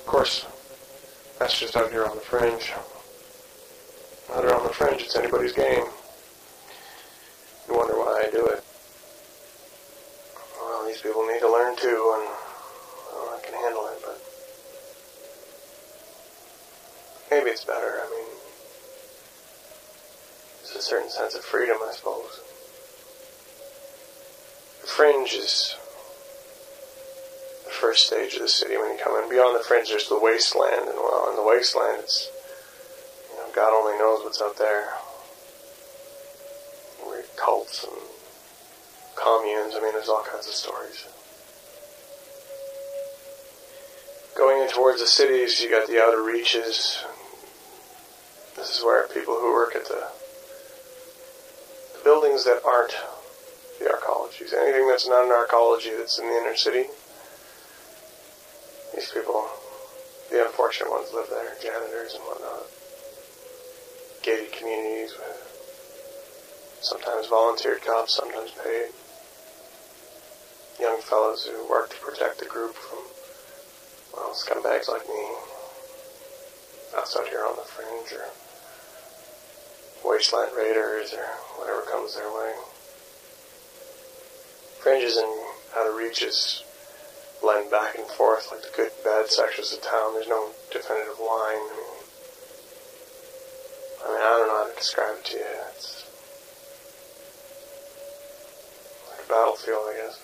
course, that's just out here on the fringe. Out here on the fringe, it's anybody's game. You wonder why I do it. Well, these people need to learn too, and I can handle it, but maybe it's better. I mean, there's a certain sense of freedom, I suppose. The fringe is the first stage of the city when you come in. Beyond the fringe, there's the wasteland, and well, in the wasteland, it's, God only knows what's out there. Weird cults and communes. I mean, there's all kinds of stories. Going in towards the cities, you got the outer reaches. This is where people who work at the buildings that aren't the arcologies, anything that's not an arcology that's in the inner city, these people, the unfortunate ones, live there, janitors and whatnot. Gated communities with sometimes volunteered cops, sometimes paid. Young fellows who work to protect the group from, well, scumbags like me. Us out here on the fringe, or wasteland raiders, or whatever comes their way. Fringes and outer reaches blend back and forth like the good and bad sections of town. There's no definitive line. I don't know how to describe it to you. It's like a battlefield, I guess.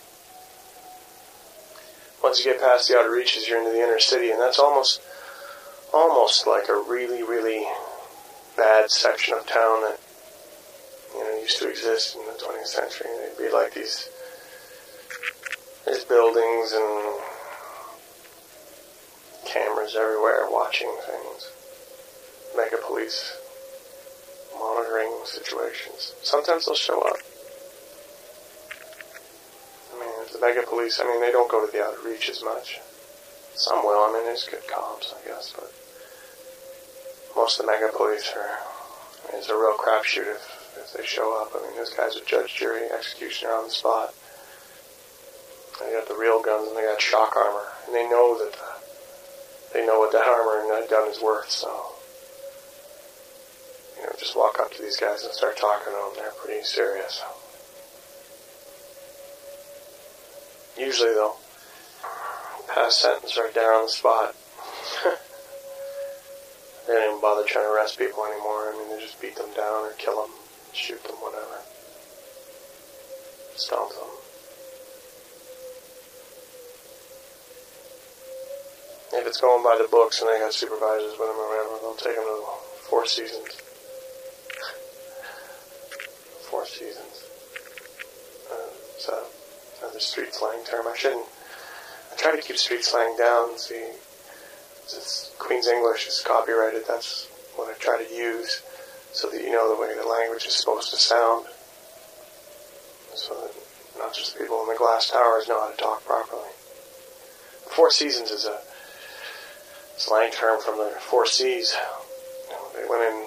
Once you get past the outer reaches, you're into the inner city, and that's almost like a really, really bad section of town that, used to exist in the 20th century. They'd be like there's buildings and cameras everywhere watching things. Mega police monitoring situations. Sometimes they'll show up. I mean, the mega police, they don't go to the outer reaches much. Some will. There's good cops, I guess, but most of the mega police it's a real crapshoot if they show up. Those guys are judge, jury, executioner on the spot. They got the real guns and they got shock armor, and they know what that armor and that gun is worth, so just walk up to these guys and start talking to them. They're pretty serious. Usually they'll pass sentence right there on the spot. They don't even bother trying to arrest people anymore. They just beat them down or kill them, shoot them, whatever. Stomp them. If it's going by the books and they got supervisors with them or whatever, they'll take them to the Four Seasons. Four Seasons. It's another street slang term. I try to keep street slang down. See, it's Queen's English is copyrighted. That's what I try to use, so that you know the way the language is supposed to sound, so that not just the people in the glass towers know how to talk properly. Four Seasons is a slang term from the Four Cs. They went in.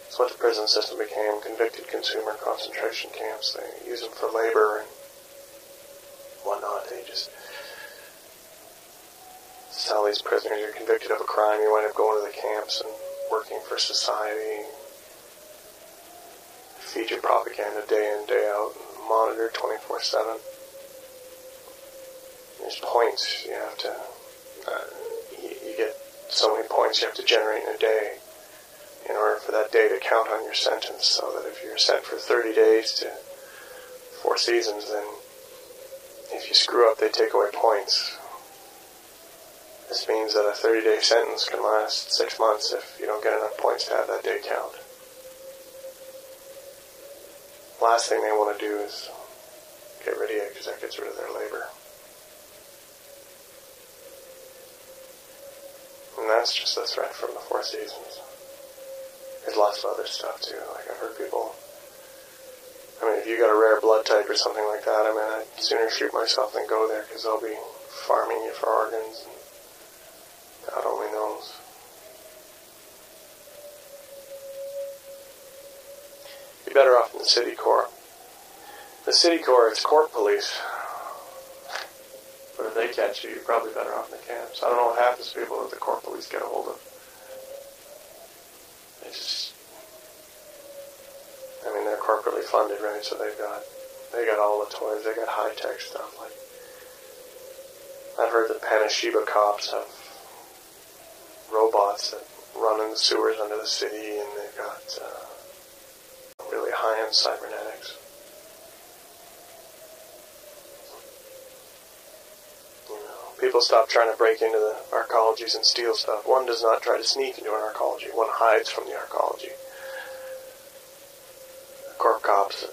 It's what the prison system became, convicted consumer concentration camps. They use them for labor and whatnot. They just tell these prisoners, you're convicted of a crime, you wind up going to the camps and working for society. Feed your propaganda day in, day out, and monitor 24/7. There's points you have to, you get so many points you have to generate in a day in order for that day to count on your sentence, so that if you're sent for 30 days to 4 seasons, then if you screw up, they take away points. This means that a 30-day sentence can last 6 months if you don't get enough points to have that day count. Last thing they want to do is get rid of you, because that gets rid of their labor. And that's just the threat from the Four Seasons. There's lots of other stuff too. Like, I've heard people, if you got a rare blood type or something like that, I'd sooner shoot myself than go there, because they'll be farming you for organs, and God only knows. You're better off in the city corps. The city corps, it's court police. But if they catch you, you're probably better off in the camps. I don't know what happens to people that the Corp police get a hold of. They're corporately funded, right? So they got all the toys. They got high-tech stuff. Like, I've heard the Panashiba cops have robots that run in the sewers under the city, and they've got really high-end cybernetics. People stop trying to break into the arcologies and steal stuff. One does not try to sneak into an arcology. One hides from the arcology. The Corp cops,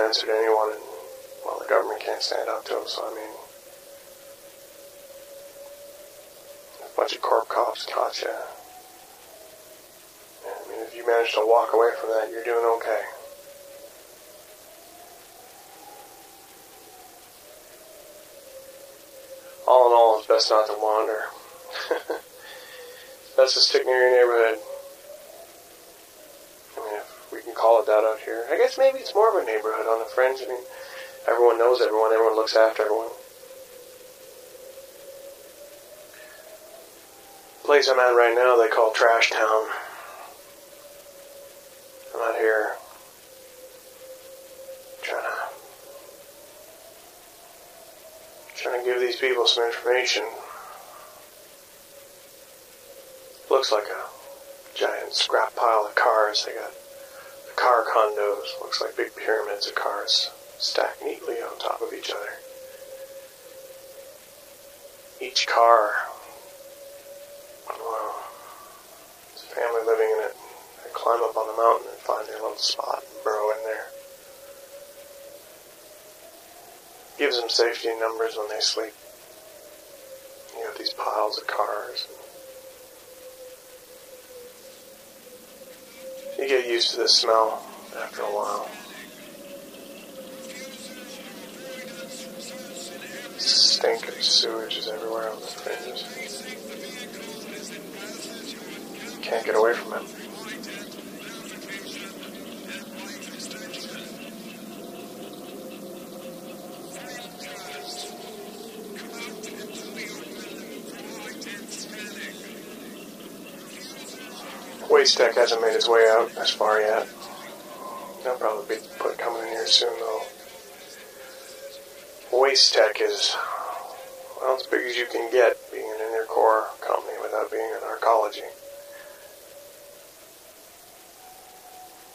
answer to anyone, and, well, the government can't stand up to them, so, a bunch of Corp cops caught you. If you manage to walk away from that, you're doing okay. All in all, it's best not to wander. Best to stick near your neighborhood. If we can call it that out here. I guess maybe it's more of a neighborhood on the fringe. Everyone knows everyone. Everyone looks after everyone. The place I'm at right now, they call Trash Town. I'm out here trying to give these people some information. Looks like a giant scrap pile of cars. They got the car condos. Looks like big pyramids of cars stacked neatly on top of each other. Each car, well, there's a family living in it. They climb up on the mountain and find their little spot and burrow in there. Gives them safety in numbers when they sleep. You got these piles of cars. You get used to the smell after a while. Stink of sewage is everywhere on the fringes. Can't get away from it. Waste Tech hasn't made its way out as far yet. They'll probably be coming in here soon, though. Waste Tech is, well, as big as you can get being an intercore company without being an arcology.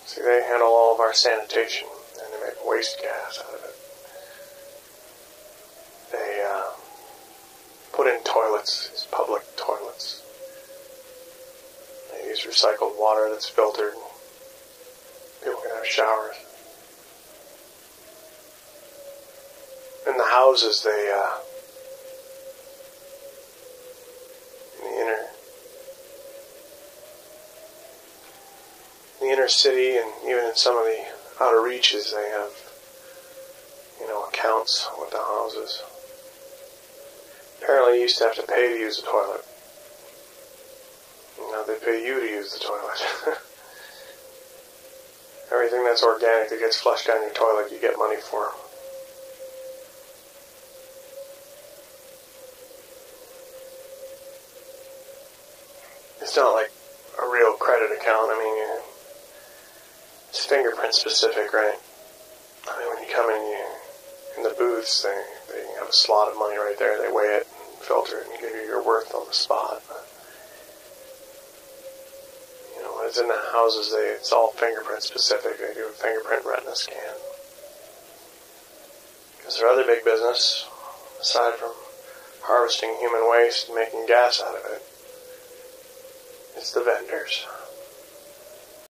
See, they handle all of our sanitation, and they make waste gas out of it. They put in toilets, these public toilets. They use recycled water that's filtered. People can have showers. In the houses, they, in the inner city, and even in some of the outer reaches, they have, accounts with the houses. Apparently, you used to have to pay to use the toilet. Now they pay you to use the toilet. Everything that's organic that gets flushed down your toilet, you get money for. It's not like a real credit account. It's fingerprint specific, right? When you come in the booths, they have a slot of money right there. They weigh it and filter it and give you your worth on the spot. But, when it's in the houses, it's all fingerprint specific. They do a fingerprint retina scan. Because their other big business, aside from harvesting human waste and making gas out of it, it's the vendors.